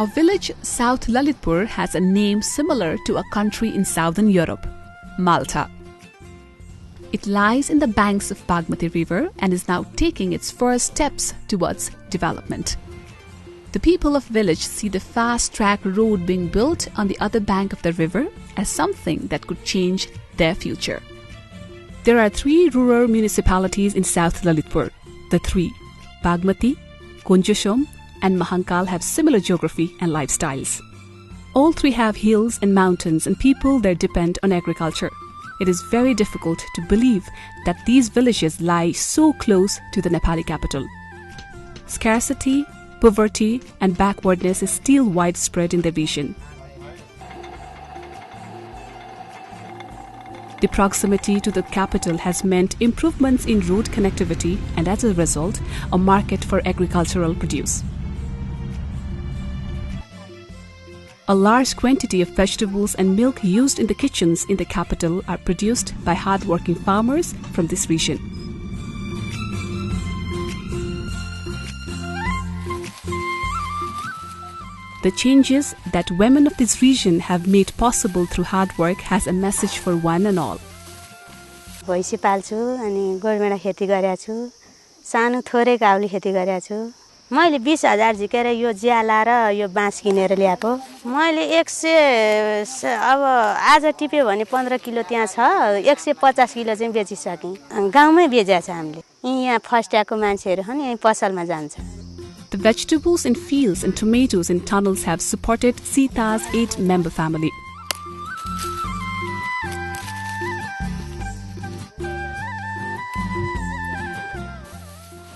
A village South Lalitpur has a name similar to a country in southern Europe, Malta. It lies in the banks of Bagmati River and is now taking its first steps towards development. The people of village see the fast-track road being built on the other bank of the river as something that could change their future. There are 3 rural municipalities in South Lalitpur. The 3, Bagmati, Konjashom and Mahankal, have similar geography and lifestyles. All 3 have hills and mountains, and people there depend on agriculture. It is very difficult to believe that these villages lie so close to the Nepali capital. Scarcity, poverty and backwardness is still widespread in the region. The proximity to the capital has meant improvements in road connectivity and, as a result, a market for agricultural produce. A large quantity of vegetables and milk used in the kitchens in the capital are produced by hard-working farmers from this region. The changes that women of this region have made possible through hard work has a message for one and all. भैँसी पाल्छु अनि गोडमेडा खेती गरेको छु सानो थोरै काउली खेती गरेको छु मैले 20,000 झिकेर यो ज्याला र यो बाँस किनेर ल्याएको मैले 100 अब आज टिप्यो भने 15 किलो त्यहाँ छ 150 किलो चाहिँ बेचिसके गाउँमै बेचेको छ हामीले यहाँ फस्ट्याको मान्छेहरु हन यहाँ पसलमा जान्छ. The vegetables in fields and tomatoes in tunnels have supported Sita's 8-member family.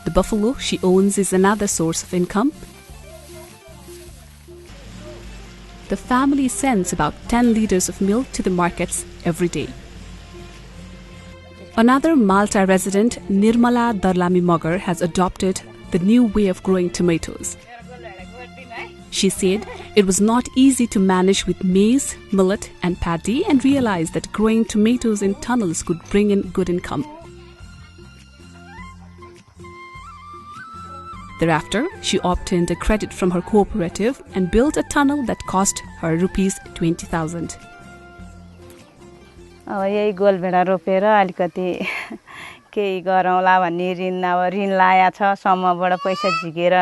The buffalo she owns is another source of income. The family sends about 10 liters of milk to the markets every day. Another Malta resident, Nirmala Darlami Magar, has adopted the new way of growing tomatoes. She said it was not easy to manage with maize, millet and paddy and realized that growing tomatoes in tunnels could bring in good income. Thereafter, she obtained a credit from her cooperative and built a tunnel that cost her rupees 20,000. यही गोलभेडा रोपेर अलिकति केही गरौँला भन्ने ऋण लाया छ समूहबाट पैसा झिकेर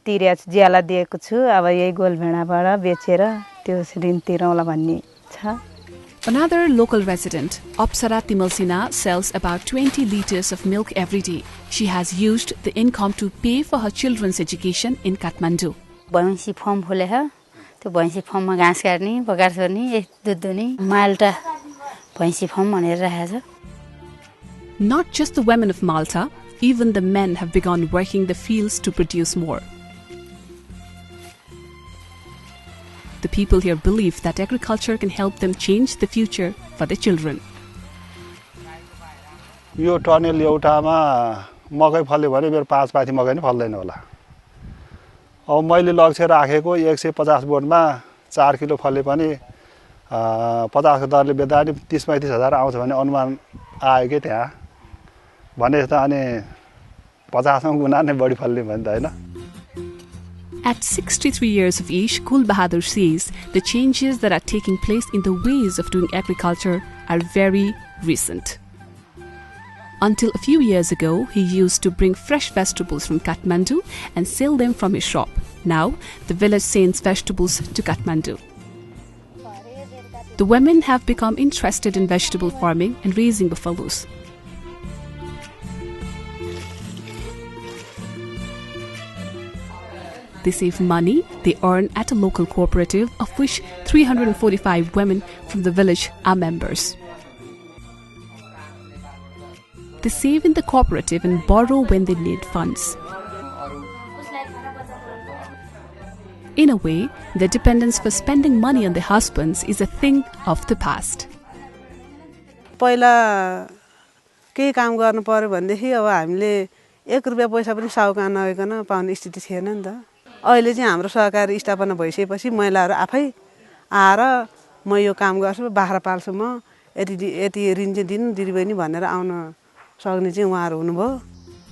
तिरे ज्याला दिएको छु अब यही गोलभेडाबाट बेचेर त्यो ऋण तिरौँला भन्ने छ. Another local resident, Apsara Timalsina, sells about 20 liters of milk every day. She has used the income to pay for her children's education in Kathmandu. भैँसी फर्म खोले छ त्यो भैँसी फर्ममा घाँस काट्ने बगार छोड्ने दुध दुने माल्टा भैँसी फर्म भनेर राखेको छ. Not just the women of Malta, even the men have begun working the fields to produce more. The people here believe that agriculture can help them change the future for their children. यो tunnel एउटामा मकै फल्यो भने मेरो 5 पाथी मकै नै फल्दैन होला. अब मैले लक्ष्य राखेको 150 बोटमा 4 किलो फल्यो पनि 50 को दरले बेच्दा नि 30-35 हजार आउँछ भन्ने अनुमान आयो के त्यहाँ. भने जस्तो अनि 50 मा गुना नै बढी फल्ने भन्दा हैन. At 63 years of age, Kul Bahadur says the changes that are taking place in the ways of doing agriculture are very recent. Until a few years ago, he used to bring fresh vegetables from Kathmandu and sell them from his shop. Now, the village sends vegetables to Kathmandu. The women have become interested in vegetable farming and raising buffaloes. They save money they earn at a local cooperative, of which 345 women from the village are members. They save in the cooperative and borrow when they need funds. In a way, their dependence for spending money on their husbands is a thing of the past. पहिला केही काम गर्नु पर्यो भन्देखि अब हामीले 1 रुपैयाँ पैसा पनि साउका नगइकन पाउने स्थिति थिएन नि त. अहिले चाहिँ हाम्रो सहकारी स्थापना भइसकेपछि महिलाहरू आफै आएर म यो काम गर्छु बाख्रा पाल्छु म यति ऋण चाहिँ दिनु दिदीबहिनी भनेर आउन सक्ने चाहिँ उहाँहरू हुनुभयो.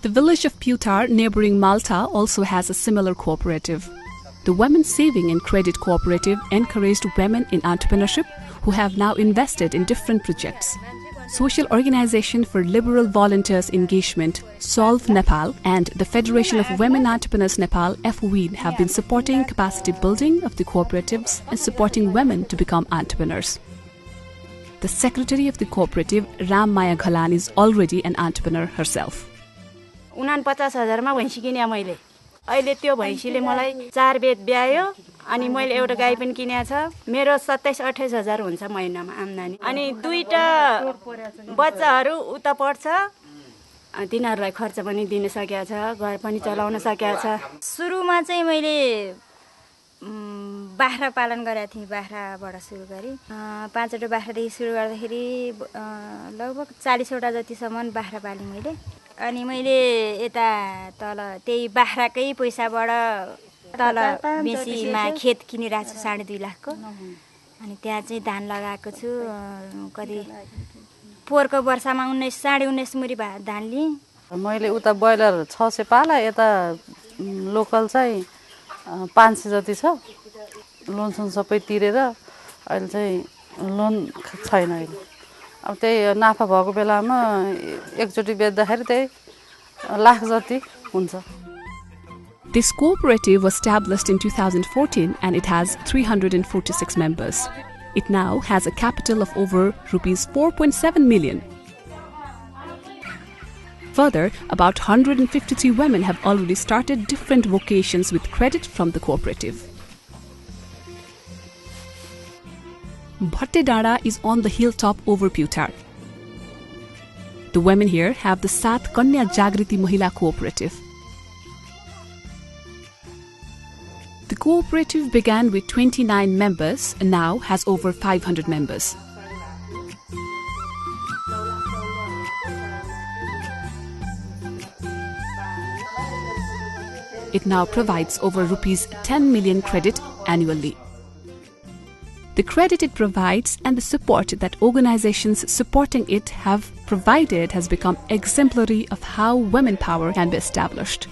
The village of Putar, neighboring Malta, also has a similar cooperative. The Women Saving and Credit Cooperative encouraged women in entrepreneurship who have now invested in different projects. Social Organization for Liberal Volunteers Engagement, Solve Nepal, and the Federation of Women Entrepreneurs Nepal, FWEN, have been supporting capacity building of the cooperatives and supporting women to become entrepreneurs. The secretary of the cooperative, Ram Maya Ghalan, is already an entrepreneur herself. 49,000 मा भैँसी किने मैले अहिले त्यो भैँसीले मलाई 4 बेत ब्यायो अनि मैले एउटा गाई पनि किनेको छ मेरो 27-28 हजार हुन्छ महिनामा आम्दानी अनि दुईटा बच्चाहरू उता पढ्छ तिनीहरूलाई खर्च पनि दिन सकेको छ घर पनि चलाउन सकेको छ सुरुमा चाहिँ मैले बाख्रा पालन गरेको थिएँ बाख्राबाट सुरु गरी 5 वटा बाख्रादेखि सुरु गर्दाखेरि लगभग 40 वटा जतिसम्म बाख्रा पालेँ मैले अनि मैले यता तल त्यही बाख्राकै पैसाबाट तल बेसीमा खेत किनिरहेको छु 2.5 लाखको अनि त्यहाँ चाहिँ धान लगाएको छु कति पोहोरको वर्षमा 19.5 मुरी धान लिएँ मैले उता ब्रोइलर 600 पाला यता लोकल चाहिँ 500 जति छ लोन सबै तिरेर अहिले चाहिँ लोन छैन अहिले अब त्यही नाफा भएको बेलामा एकचोटी बेच्दाखेरि त्यही लाख जति हुन्छ This cooperative was established in 2014 and it has 346 members. It now has a capital of over rupees 4.7 million. Further, about 153 women have already started different vocations with credit from the cooperative. Bhattedara is on the hilltop over Putar. The women here have the Sat Kanya Jagriti Mahila Cooperative. The cooperative began with 29 members and now has over 500 members. It now provides over rupees 10 million credit annually. The credit it provides and the support that organizations supporting it have provided has become exemplary of how women power can be established.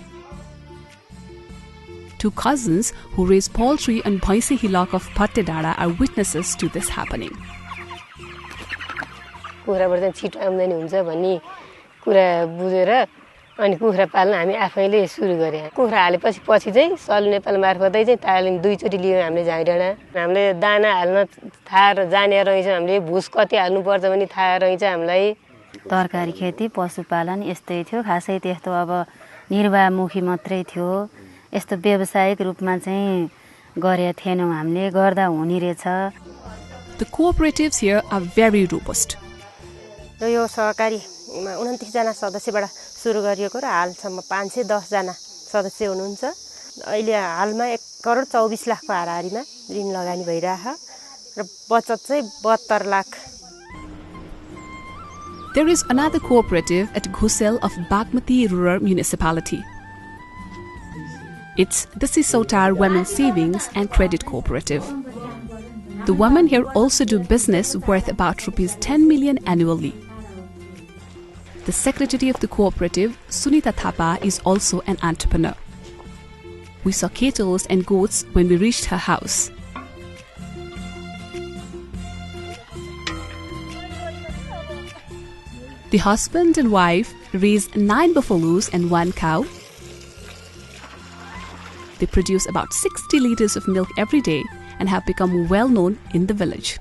Two cousins who raise poultry on Bhaisi Hillock of Bhattedara are witnesses to this happening. अनि कुखुरा पाल्न हामी आफैले सुरु गरे कुखुरा हालेपछि पछि चाहिँ सल नेपाल मार्फतै चाहिँ तालिम दुईचोटी लियौ हामीले झाइडाँडा हामीले दाना हाल्न थाहा जाने रहेछ हामीले भुस कति हाल्नु पर्छ भने थाहा रहेछ हामीलाई तरकारी खेती पशुपालन यस्तै थियो खासै त्यस्तो अब निर्वाहमुखी मात्रै थियो यस्तो व्यावसायिक रूपमा चाहिँ गरे थिएनौं हामीले गर्दा हुने रहेछ The cooperatives here are very robust. यो सहकारी 29 जना सदस्यबाट सुरु गरिएको र हालसम्म 510 जना सदस्य हुनुहुन्छ अहिले हालमा 1.24 लाखको हाराहारीमा ऋण लगानी भइराछ र बचत चाहिँ 72 lakh. There is another cooperative at Ghusel of Bagmati Rural Municipality. It's the Sisotar Women Savings and Credit Cooperative. The women here also do business worth about rupees 10 million annually. The secretary of the cooperative, Sunita Thapa, is also an entrepreneur. We saw cattle and goats when we reached her house. The husband and wife raise 9 buffaloes and 1 cow. They produce about 60 liters of milk every day and have become well known in the village.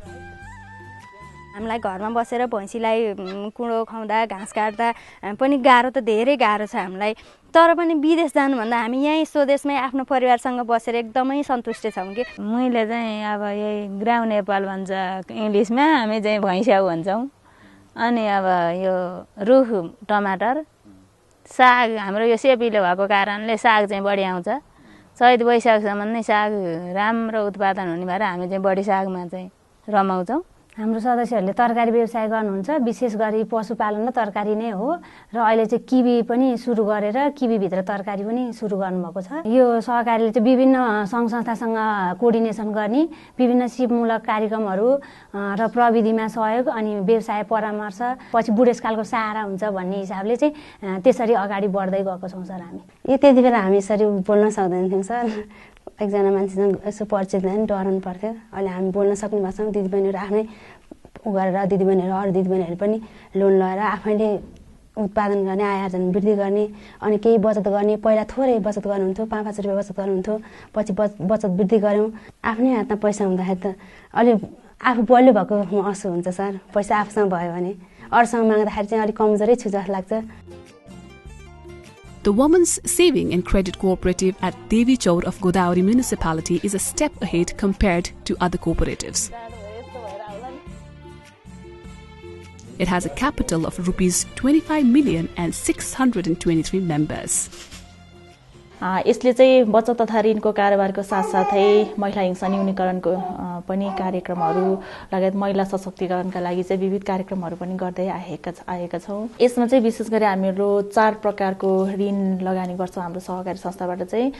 हामीलाई घरमा बसेर भैँसीलाई कुँडो खुवाउँदा घाँस काट्दा पनि गाह्रो त धेरै गाह्रो छ हामीलाई तर पनि विदेश जानु भन्दा हामी यही स्वदेशमै आफ्नो परिवारसँग बसेर एकदमै सन्तुष्ट छौं के मैले चाहिँ अब यही ग्राउँ नेपाल भन्छ इंग्लिशमा हामी चाहिँ भैँस्याउ भन्छौं अनि अब यो रुख टमाटर साग हाम्रो यो सेपीले भएको कारणले साग चाहिँ बढी आउँछ चैत वैशाखसम्म नै साग राम्रो उत्पादन हुने भएर हामी चाहिँ बढी सागमा चाहिँ रमाउँछौं हाम्रो सदस्यहरूले तरकारी व्यवसाय गर्नुहुन्छ विशेष गरी पशुपालन र तरकारी नै हो र अहिले चाहिँ किवी पनि सुरु गरेर किवी भित्र तरकारी पनि सुरु गर्नुभएको छ यो सहकारीले चाहिँ विभिन्न संघ संस्थासँग कोर्डिनेसन गर्ने विभिन्न सिपमूलक कार्यक्रमहरू र प्रविधिमा सहयोग अनि व्यवसाय परामर्श पछि बुढेसकालको सहारा हुन्छ भन्ने हिसाबले चाहिँ त्यसरी अगाडि बढ्दै गएको छौं सर हामी त्यति बेला हामी यसरी बोल्न सक्दैनथ्यौं सर एकजना मान्छेसँग यसो परिचित हुँदा नि डराउनु पर्थ्यो। अहिले हामी बोल्न सक्ने भएछौँ। दिदीबहिनीहरू आफ्नै उ गरेर दिदीबहिनीहरू अरू दिदीबहिनीहरू पनि लोन लगाएर आफैले उत्पादन गर्ने, आय आर्जन वृद्धि गर्ने अनि केही बचत गर्ने। पहिला थोरै बचत गर्नुहुन्थ्यो, 5-5 रुपियाँ बचत गर्नुहुन्थ्यो, पछि बचत वृद्धि गऱ्यौँ। आफ्नै हातमा पैसा हुँदाखेरि त अलि आफू बलियो भएको महसुस हुन्छ सर। पैसा आफूसँग भयो भने अरूसँग माग्दाखेरि चाहिँ अलिक कमजोरै छु जस्तो लाग्छ। The Women's Saving and Credit Cooperative at Devi Chaur of Godavari Municipality is a step ahead compared to other cooperatives. It has a capital of rupees 25 million and 623 members. यसले चाहिँ बचत तथा ऋणको कारोबारको साथसाथै महिला हिंसा न्यूनीकरणको पनि कार्यक्रमहरू लगायत महिला सशक्तिकरणका लागि चाहिँ विविध कार्यक्रमहरू पनि गर्दै आएका छौँ। यसमा चाहिँ विशेष गरी हामीहरू 4 प्रकारको ऋण लगानी गर्छौँ हाम्रो सहकारी संस्थाबाट चाहिँ।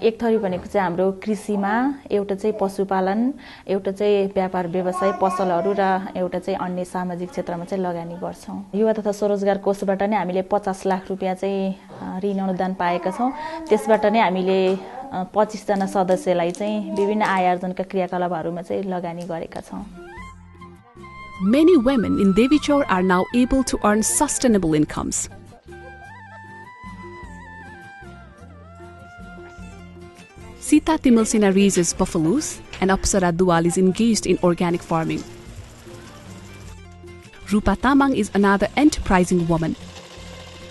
एक थरी भनेको चाहिँ हाम्रो कृषिमा, एउटा चाहिँ पशुपालन, एउटा चाहिँ व्यापार व्यवसाय पसलहरू र एउटा चाहिँ अन्य सामाजिक क्षेत्रमा चाहिँ लगानी गर्छौँ। युवा तथा स्वरोजगार कोषबाट नै हामीले 50 लाख रुपैयाँ चाहिँ ऋण अनुदान पाएका छौँ। त्यसबाट नै हामीले 25 जना सदस्यलाई चाहिँ विभिन्न आय आर्जनका क्रियाकलापहरूमा चाहिँ लगानी गरेका छौँ। Many women in Devi Chaur are now able to earn sustainable incomes. Sita Timilsina raises buffaloes and Apsara Dual is engaged in organic farming. Rupa Tamang is another enterprising woman.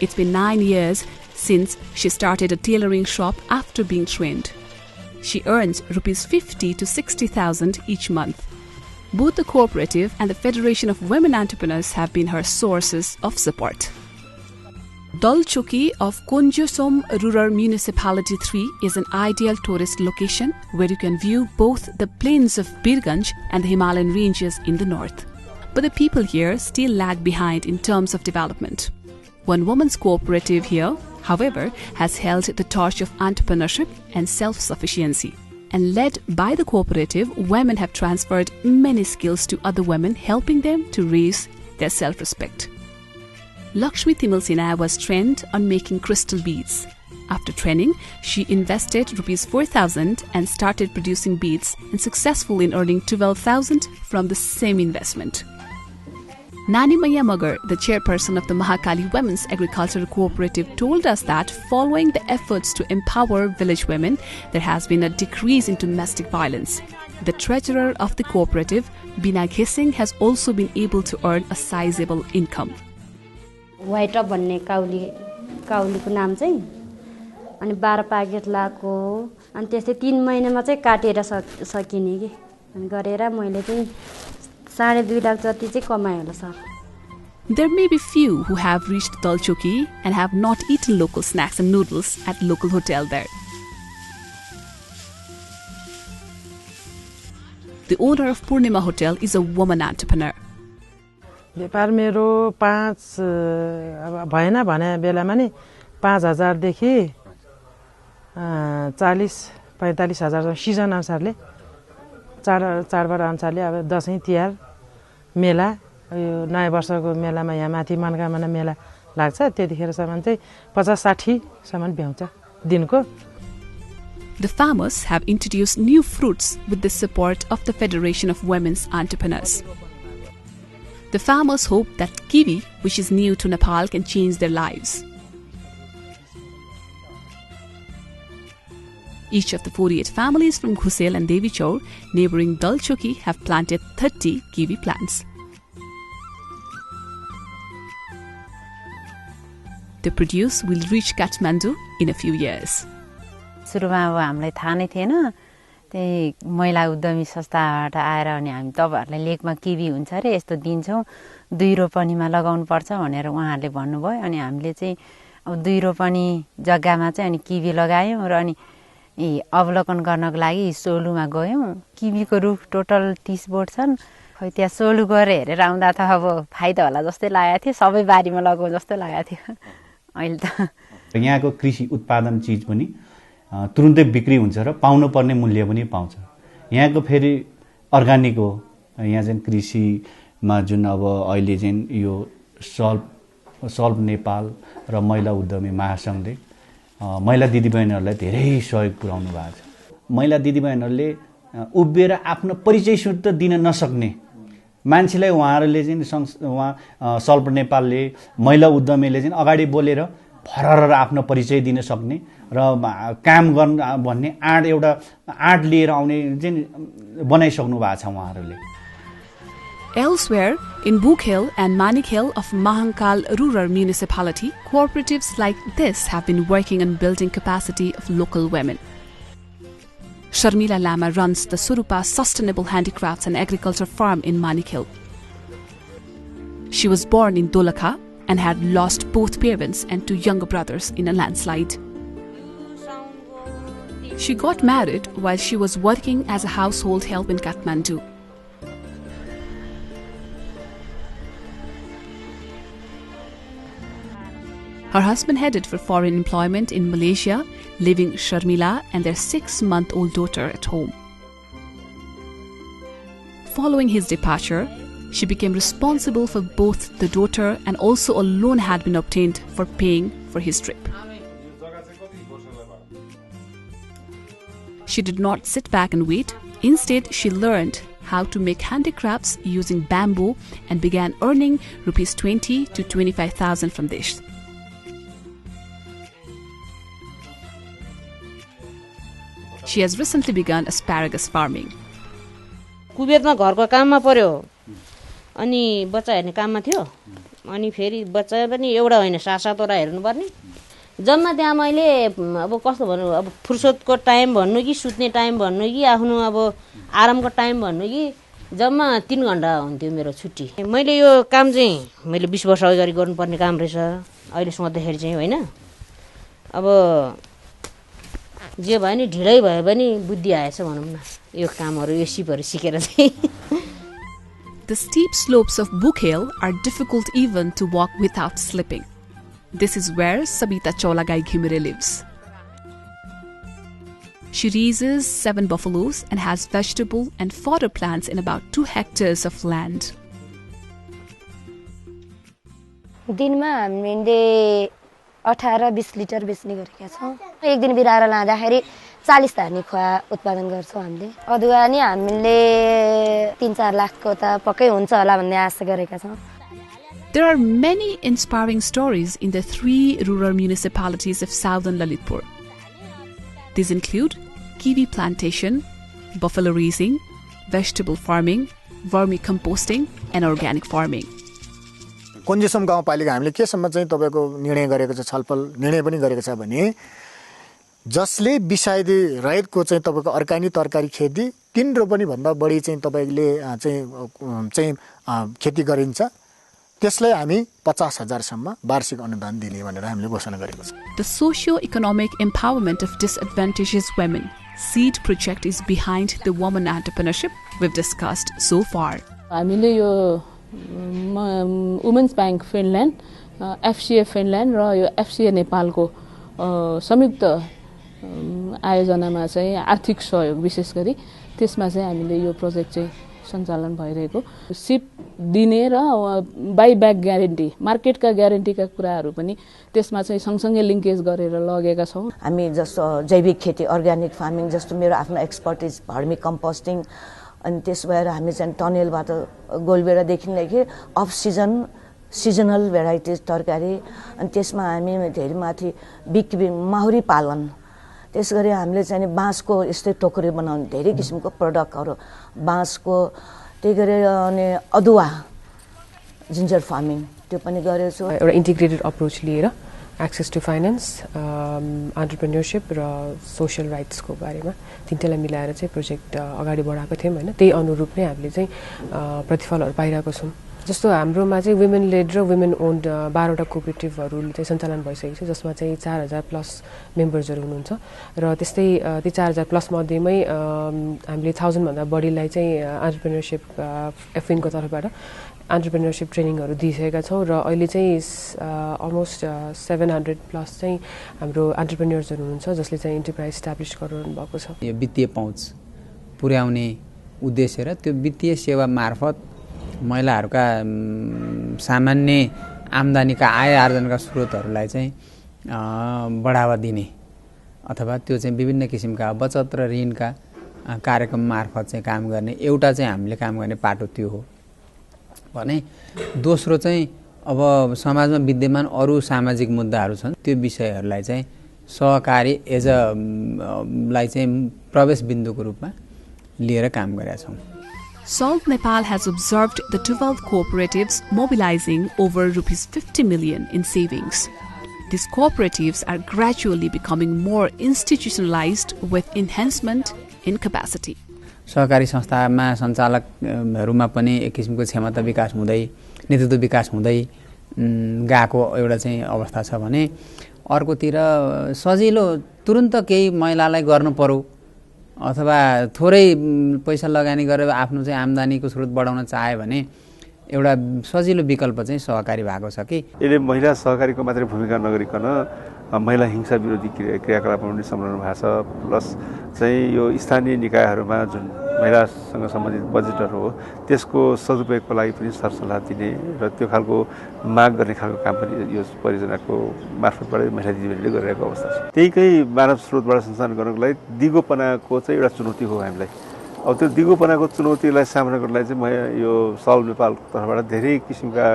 It's been 9 years since she started a tailoring shop after being trained. She earns rupees 50 to 60,000 each month. Both the cooperative and the Federation of Women Entrepreneurs have been her sources of support. Dalchoki of Konjosom Rural Municipality 3 is an ideal tourist location where you can view both the plains of Birganj and the Himalayan ranges in the north. But the people here still lag behind in terms of development. One woman's cooperative here, however, has held the torch of entrepreneurship and self-sufficiency. And led by the cooperative, women have transferred many skills to other women, helping them to raise their self-respect. Lakshmi Timilsina was trained on making crystal beads. After training, she invested rupees 4,000 and started producing beads and successful in earning 12,000 from the same investment. Nani Maya Magar, the chairperson of the Mahakali Women's Agricultural Cooperative, told us that following the efforts to empower village women, there has been a decrease in domestic violence. The treasurer of the cooperative, Bina Ghesing, has also been able to earn a sizable income. White up भन्ने काउलीको नाम चाहिँ अनि 12 packet लाको अनि त्यस्तै 3 महिनामा चाहिँ काटेर सकिने के अनि गरेर मैले चाहिँ 2.5 लाख जति चाहिँ कमाए होला sir. There may be few who have reached Dalchoki and have not eaten local snacks and noodles at local hotel there. The owner of Purnima Hotel is a woman entrepreneur. व्यापार मेरो 5 भएन भने बेलामा नि 5,000 देखि 40-45 हजार सिजन अनुसारले चाडबाड अनुसारले अब दशैं तिहार मेला यो नयाँ वर्षको मेलामा यहाँ माथि मनकामना मेला लाग्छ त्यतिखेरसम्म चाहिँ 50-60 सम्म भ्याउँछ दिनको. The farmers have introduced new fruits with the support of the Federation of Women's Entrepreneurs. The farmers hope that kiwi, which is new to Nepal, can change their lives. Each of the 48 families from Ghusel and Devi Chaur, neighbouring Dalchoki, have planted 30 kiwi plants. The produce will reach Kathmandu in a few years. सुरुमा अब हामीलाई थाहा नै थिएन त्यही महिला उद्यमी संस्थाबाट आएर अनि हामी तपाईहरुलाई लेकमा किवी हुन्छ रे यस्तो दिन्छौं 2 रोपनीमा लगाउनु पर्छ भनेर उहाँहरूले भन्नुभयो अनि हामीले चाहिँ अब 2 रोपनी जग्गामा चाहिँ अनि किवी लगायौं र अनि अवलोकन गर्नको लागि सोलुमा गयौं किवीको रुख टोटल 30 बोट छन् खै त्यहाँ सोलु गएर हेरेर आउँदा त अब फाइदा होला जस्तै लागेको थियो सबै बारीमा लगाउँ जस्तो लागेको थियो अहिले त यहाँको कृषि उत्पादन चीज पनि तुरुन्तै बिक्री हुन्छ र पाउनु पर्ने मूल्य पनि पाउँछ. यहाँको फेरि अर्गानिक हो. यहाँ चाहिँ कृषिमा जुन अब अहिले चाहिँ यो सल्भ नेपाल र महिला उद्यमी महासंघले महिला दिदीबहिनीहरूलाई धेरै सहयोग पुर्याउनु भएको छ. महिला दिदीबहिनीहरूले उभिएर आफ्नो परिचय सुट दिन नसक्ने मान्छेलाई उहाँहरूले चाहिँ सल्प नेपालले महिला उद्यमीले चाहिँ अगाडि बोलेर फरर आफ्नो परिचय दिन सक्ने र काम गर्न भन्ने एउटा आँट लिएर आउने चाहिँ बनाइसक्नु भएको छ उहाँहरूले। Elsewhere, in Bukhyal and Maanikhyal of Aankhijhyal rural municipality, cooperatives like this have been working on building capacity of local women. Sharmila Lama runs the Surupa Sustainable Handicrafts and Agriculture Farm in Maanikhyal. She was born in Dolakha and had lost both parents and 2 younger brothers in a landslide. She got married while she was working as a household help in Kathmandu. Her husband headed for foreign employment in Malaysia, leaving Sharmila and their 6-month-old daughter at home. Following his departure, she became responsible for both the daughter, and also a loan had been obtained for paying for his trip. She did not sit back and wait. Instead, she learned how to make handicrafts using bamboo and began earning rupees 20 to 25,000 from this. She has recently begun asparagus farming. कुबेरमा घरको काममा पर्यो अनि बच्चा हेर्ने काममा थियो अनि फेरि बच्चा पनि एउटा होइन 7-7 वटा हेर्नुपर्ने जम्मा त्यहाँ मैले अब कस्तो भन्नु अब फुर्सदको टाइम भन्नु कि सुत्ने टाइम भन्नु कि आफ्नो अब आरामको टाइम भन्नु कि जम्मा 3 घण्टा हुन्थ्यो मेरो छुट्टी मैले यो काम चाहिँ मैले 20 वर्ष अगाडि गर्नुपर्ने काम रहेछ अहिले सोच्दाखेरि चाहिँ हैन अब जे भयो नि ढिलै भयो पनि बुद्धि आएछ भनौं न यो कामहरु यो सिपहरु सिकेर चाहिँ The steep slopes of Bukhyal are difficult even to walk without slipping. This is where Sabita Cholagai Ghimire lives. She raises 7 buffaloes and has vegetable and fodder plants in about 2 hectares of land. दिनमा हामीले 18-20 litre बेच्ने गरेका छौं एक दिन बिराएर लाँदाखेरि 40 धानी खुवा उत्पादन गर्छौं हामीले अदुवा नि हामीले 3-4 लाखको त पक्कै हुन्छ होला भन्ने आशा गरेका छौं. There are many inspiring stories in the 3 rural municipalities of southern Lalitpur. These include kiwi plantation, buffalo raising, vegetable farming, vermicomposting and organic farming. कोन्जेसम गाउँपालिका हामीले केसम्म चाहिँ तपाईको निर्णय गरेको छ छलफल निर्णय पनि गरेको छ भने जसले बिसाइदे रहितको चाहिँ तपाईको अर्गानिक तरकारी खेती 3 रोपनी भन्दा बढी चाहिँ तपाईले चाहिँ खेती गरिन्छ त्यसलाई हामी 50,000 सम्म वार्षिक अनुदान दिने भनेर हामीले घोषणा गरेको छ. The socio-economic empowerment of disadvantaged women seed project is behind the woman entrepreneurship we've discussed so far. हामीले यो women's bank Finland FCA Finland र यो एफसीए नेपालको संयुक्त आयोजनामा चाहिँ आर्थिक सहयोग विशेष गरी त्यसमा चाहिँ हामीले यो प्रोजेक्ट चाहिँ सञ्चालन भइरहेको सिप दिने र बाइ ब्याक ग्यारेन्टी मार्केटका ग्यारेन्टीका कुराहरू पनि त्यसमा चाहिँ सँगसँगै लिंकेज गरेर लगेका छौं. हामी जस्तो जैविक खेती अर्गानिक फार्मिङ जस्तो मेरो आफ्नो एक्सपर्टिज भर्मी कम्पोस्टिङ अनि त्यस भएर हामी चाहिँ टनेलबाट गोलबेडादेखि लिएर अफ सिजन सिजनल भेराइटिज तरकारी अनि त्यसमा हामी धेरै माथि बिक्री माहुरी पालन त्यसगरी हामीले चाहिँ बाँसको यस्तै टोकरी बनाउने धेरै किसिमको प्रोडक्टहरु बाँसको त्यही गरी अनि अदुवा जिन्जर फार्मिङ त्यो पनि गरेछु. एउटा इन्टिग्रेटेड अप्रोच लिएर एक्सेस टु फाइनान्स एन्टरप्रेन्योरशिप र सोशल राइट्सको बारेमा तीनटालाई मिलाएर चाहिँ प्रोजेक्ट अगाडि बढाएको थियौं हैन त्यही अनुरूप नै हामीले चाहिँ प्रतिफलहरु पाइरहेको छौं. जस्तो हाम्रोमा चाहिँ वुमेन लेड र वुमेन ओन्ड 12 वटा कोअपरेटिभहरु चाहिँ सञ्चालन भइसकेको छ जसमा चाहिँ 4000 प्लस मेम्बर्सहरु हुनुहुन्छ र त्यस्तै ती 4000 प्लस मध्येमै हामीले 1000 भन्दा बढीलाई चाहिँ एन्टरप्रेन्योरशिप एफिनको तर्फबाट एन्टरप्रेन्योरशिप ट्रेनिङहरु दिइसकेका छौं र अहिले चाहिँ अलमोस्ट 700 प्लस चाहिँ हाम्रो एन्टरप्रेन्योर्सहरु हुनुहुन्छ जसले चाहिँ एन्टरप्राइज एस्टाब्लिश गरिरहनु भएको छ. यो वित्तीय पहुँच पुर्याउने उद्देश्य र त्यो वित्तीय सेवा मार्फत महिलाहरूका सामान्य आम्दानीका आय आर्जनका स्रोतहरूलाई चाहिँ बढावा दिने अथवा त्यो चाहिँ विभिन्न किसिमका बचत र ऋणका कार्यक्रम मार्फत चाहिँ काम गर्ने एउटा चाहिँ हामीले काम गर्ने पाटो त्यो हो भने दोस्रो चाहिँ अब समाजमा विद्यमान अरू सामाजिक मुद्दाहरू छन् त्यो विषयहरूलाई चाहिँ सहकारी एज अ लाई चाहिँ प्रवेश बिन्दुको रूपमा लिएर काम गरेका छौँ। Salt Nepal has observed the 12 cooperatives mobilizing over ₹50 million in savings. These cooperatives are gradually becoming more institutionalized with enhancement in capacity. सहकारी संस्थामा सञ्चालकहरूमा पनि एक किसिमको क्षमता विकास हुँदै नेतृत्व विकास हुँदै गएको एउटा चाहिँ अवस्था छ भने अर्कोतिर सजिलो तुरुन्त केही महिलालाई गर्नु पर्यो अथवा थोरै पैसा लगानी गरेर आफ्नो चाहिँ आम्दानीको स्रोत बढाउन चाहे भने एउटा सजिलो विकल्प चाहिँ सहकारी भएको छ कि यसले महिला सहकारीको मात्रै भूमिका नगरिकन महिला हिंसा विरोधी क्रियाकलापमा पनि संलग्न भएको छ प्लस चाहिँ यो स्थानीय निकायहरूमा जुन महिलासँग सम्बन्धित बजेटहरू हो त्यसको सदुपयोगको लागि पनि सरसल्लाह दिने र त्यो खालको माग गर्ने खालको काम पनि यो परियोजनाको मार्फतबाट महिला दिदीबहिनीले गरिरहेको अवस्था छ। त्यहीकै मानव स्रोतबाट सञ्चालन गर्नको लागि दिगोपनाको चाहिँ एउटा चुनौती हो हामीलाई। अब त्यो दिगोपनाको चुनौतीलाई सामना गर्नलाई चाहिँ यो सल नेपालको तर्फबाट धेरै किसिमका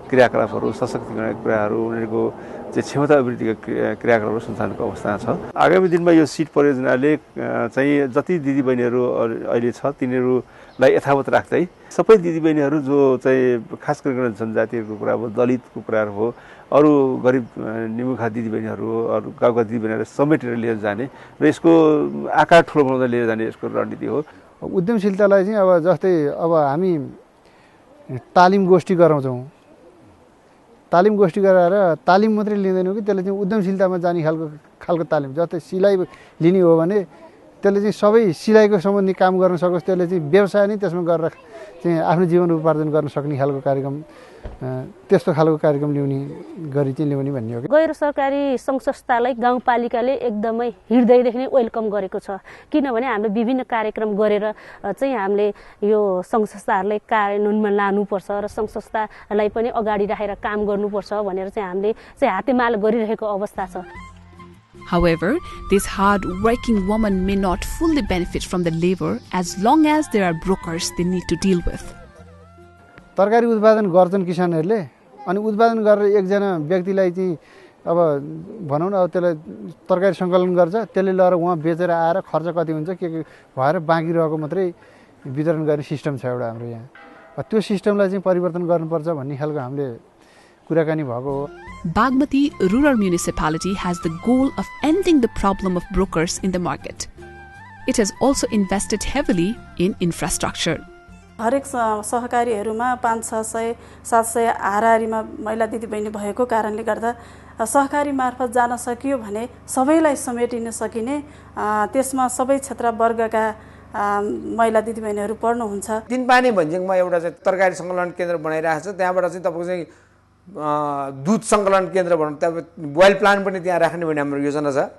क्रियाकलापहरू सशक्तिकरणका कुराहरू उनीहरूको चाहिँ क्षमता अभिवृद्धिका क्रियाकलापहरू सञ्चालनको अवस्था छ। आगामी दिनमा यो सिट परियोजनाले चाहिँ जति दिदीबहिनीहरू अहिले छ तिनीहरूलाई यथावत राख्दै सबै दिदीबहिनीहरू जो चाहिँ खास गरिकन जनजातिहरूको कुरा हो दलितको कुराहरू हो अरू गरिब निमुखा दिदीबहिनीहरू अरू गाउँका दिदीबहिनीहरू समेटेर लिएर जाने र यसको आकार ठुलो बनाउँदै लिएर जाने यसको रणनीति हो। उद्यमशीलतालाई चाहिँ अब जस्तै अब हामी तालिम गोष्ठी गराउँछौँ तालिम गोष्ठी गराएर तालिम मात्रै लिँदैनौँ कि त्यसले चाहिँ उद्यमशीलतामा जाने खालको तालिम जस्तै सिलाइ लिने हो भने त्यसले चाहिँ सबै सिलाइको सम्बन्धी काम गर्न सकोस् त्यसले चाहिँ व्यवसाय नै त्यसमा गरेर चाहिँ आफ्नो जीवन उपार्जन गर्न सक्ने खालको कार्यक्रम त्यस्तो खालको कार्यक्रम ल्याउने भन्ने हो। गैर सरकारी सङ्घ संस्थालाई गाउँपालिकाले एकदमै हृदयदेखि नै वेलकम गरेको छ किनभने हामीले विभिन्न कार्यक्रम गरेर चाहिँ हामीले यो सङ्घ संस्थाहरूलाई कार्यान्वयनमा लानुपर्छ र सङ्घ संस्थालाई पनि अगाडि राखेर काम गर्नुपर्छ भनेर चाहिँ हामीले चाहिँ हातेमालो गरिरहेको अवस्था छ। However, these hard-working women may not fully benefit from the labor as long as there are brokers they need to deal with. तरकारी उत्पादन गर्छन् किसानहरूले अनि उत्पादन गरेर एकजना व्यक्तिलाई चाहिँ अब भनौँ न अब त्यसलाई तरकारी सङ्कलन गर्छ त्यसले लगेर उहाँ बेचेर आएर खर्च कति हुन्छ के भएर बाँकी रहेको मात्रै वितरण गर्ने सिस्टम छ एउटा हाम्रो यहाँ त्यो सिस्टमलाई चाहिँ परिवर्तन गर्नुपर्छ भन्ने खालको हामीले कुराकानी भएको हो। Bagmati Rural Municipality has the goal of ending the problem of brokers in the market. It has also invested heavily in infrastructure. हरेक सहकारीहरूमा 500-600-700 हाराहारीमा महिला दिदीबहिनी भएको कारणले गर्दा सहकारी मार्फत जान सकियो भने सबैलाई समेटिन सकिने त्यसमा सबै क्षेत्र वर्गका महिला दिदीबहिनीहरू पर्नुहुन्छ। दिनपानी भन्ज्याङमा एउटा चाहिँ तरकारी सङ्कलन केन्द्र बनाइरहेको छ त्यहाँबाट चाहिँ तपाईँको चाहिँ दुध सङ्कलन केन्द्र भनौँ त्यहाँ बोइल प्लान्ट पनि त्यहाँ राख्ने भन्ने हाम्रो योजना छ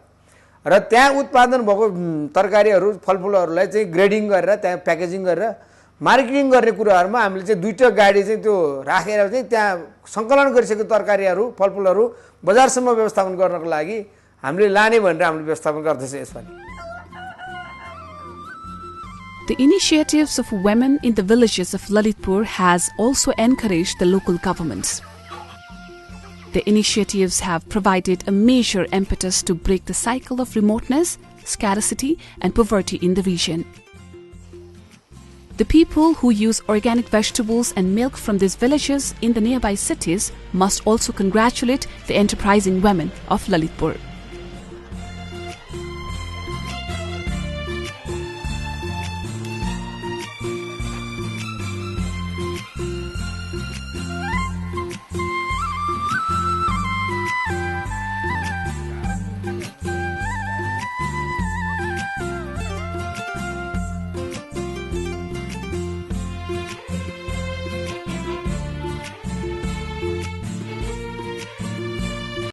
र त्यहाँ उत्पादन भएको तरकारीहरू फलफुलहरूलाई चाहिँ ग्रेडिङ गरेर त्यहाँ प्याकेजिङ गरेर मार्केटिङ गर्ने कुराहरूमा हामीले चाहिँ 2टा गाडी चाहिँ त्यो राखेर चाहिँ त्यहाँ सङ्कलन गरिसकेको तरकारीहरू फलफुलहरू बजारसम्म व्यवस्थापन गर्नको लागि हामीले लाने भनेर हामीले व्यवस्थापन गर्दैछ यसपालि। The initiatives of women in the villages of Lalitpur has also encouraged the local governments. The initiatives have provided a major impetus to break the cycle of remoteness, scarcity, and poverty in the region. The people who use organic vegetables and milk from these villages in the nearby cities must also congratulate the enterprising women of Lalitpur.